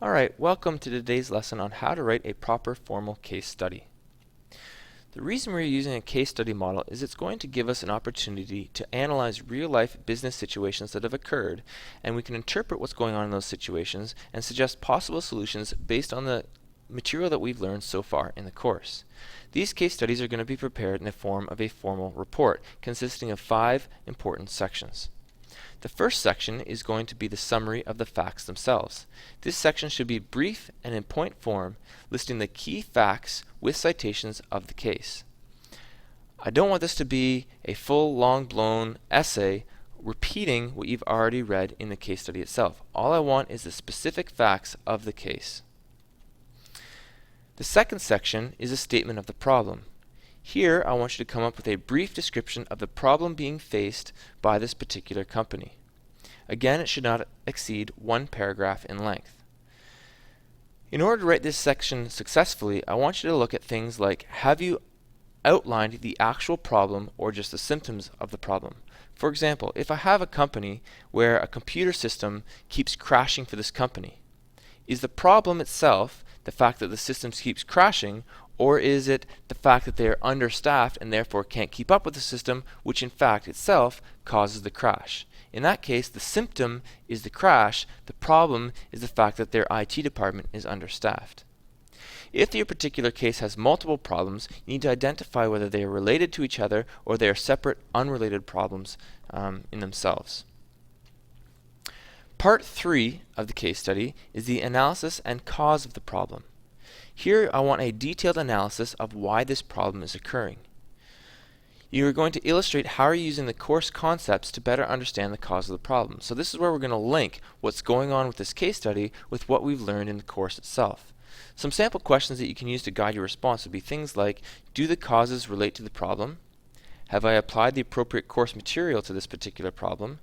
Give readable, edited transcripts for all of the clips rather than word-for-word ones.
Alright, welcome to today's lesson on how to write a proper formal case study. The reason we're using a case study model is it's going to give us an opportunity to analyze real-life business situations that have occurred, and we can interpret what's going on in those situations and suggest possible solutions based on the material that we've learned so far in the course. These case studies are going to be prepared in the form of a formal report consisting of 5 important sections. The first section is going to be the summary of the facts themselves. This section should be brief and in point form, listing the key facts with citations of the case. I don't want this to be a full, long-blown essay repeating what you've already read in the case study itself. All I want is the specific facts of the case. The second section is a statement of the problem. Here, I want you to come up with a brief description of the problem being faced by this particular company. Again, it should not exceed 1 paragraph in length. In order to write this section successfully, I want you to look at things like, have you outlined the actual problem or just the symptoms of the problem? For example, if I have a company where a computer system keeps crashing for this company, is the problem itself the fact that the system keeps crashing, or is it the fact that they are understaffed and therefore can't keep up with the system, which in fact itself causes the crash? In that case, the symptom is the crash, the problem is the fact that their IT department is understaffed. If your particular case has multiple problems, you need to identify whether they are related to each other or they are separate, unrelated problems in themselves. Part 3 of the case study is the analysis and cause of the problem. Here I want a detailed analysis of why this problem is occurring. You are going to illustrate how you're using the course concepts to better understand the cause of the problem. So this is where we're going to link what's going on with this case study with what we've learned in the course itself. Some sample questions that you can use to guide your response would be things like, do the causes relate to the problem? Have I applied the appropriate course material to this particular problem?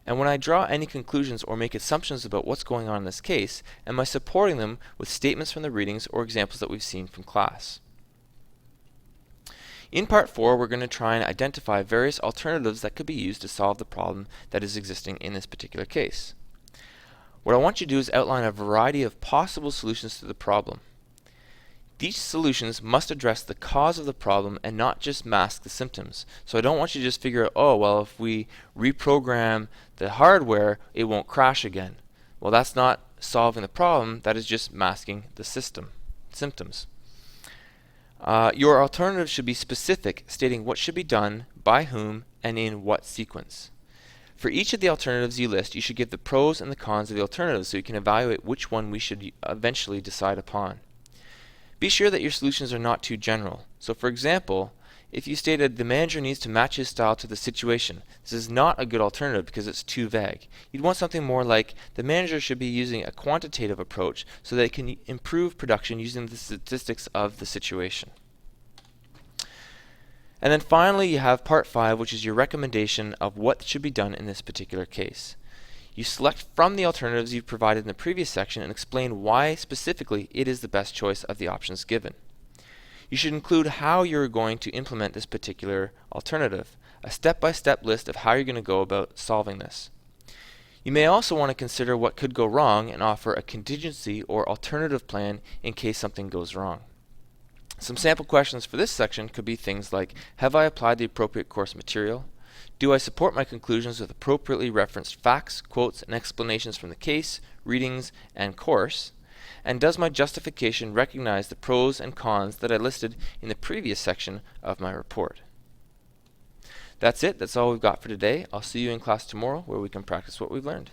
And when I draw any conclusions or make assumptions about what's going on in this case, am I supporting them with statements from the readings or examples that we've seen from class? In part 4, we're going to try and identify various alternatives that could be used to solve the problem that is existing in this particular case. What I want you to do is outline a variety of possible solutions to the problem. These solutions must address the cause of the problem and not just mask the symptoms. So I don't want you to just figure out, oh, well, if we reprogram the hardware, it won't crash again. Well, that's not solving the problem, that is just masking the symptoms. Your alternative should be specific, stating what should be done, by whom, and in what sequence. For each of the alternatives you list, you should give the pros and the cons of the alternatives so you can evaluate which one we should eventually decide upon. Be sure that your solutions are not too general. So for example, if you stated the manager needs to match his style to the situation, this is not a good alternative because it's too vague. You'd want something more like the manager should be using a quantitative approach so that it can improve production using the statistics of the situation. And then finally you have part 5, which is your recommendation of what should be done in this particular case. You select from the alternatives you've provided in the previous section and explain why specifically it is the best choice of the options given. You should include how you're going to implement this particular alternative, a step-by-step list of how you're going to go about solving this. You may also want to consider what could go wrong and offer a contingency or alternative plan in case something goes wrong. Some sample questions for this section could be things like, have I applied the appropriate course material? Do I support my conclusions with appropriately referenced facts, quotes, and explanations from the case, readings, and course? And does my justification recognize the pros and cons that I listed in the previous section of my report? That's it. That's all we've got for today. I'll see you in class tomorrow where we can practice what we've learned.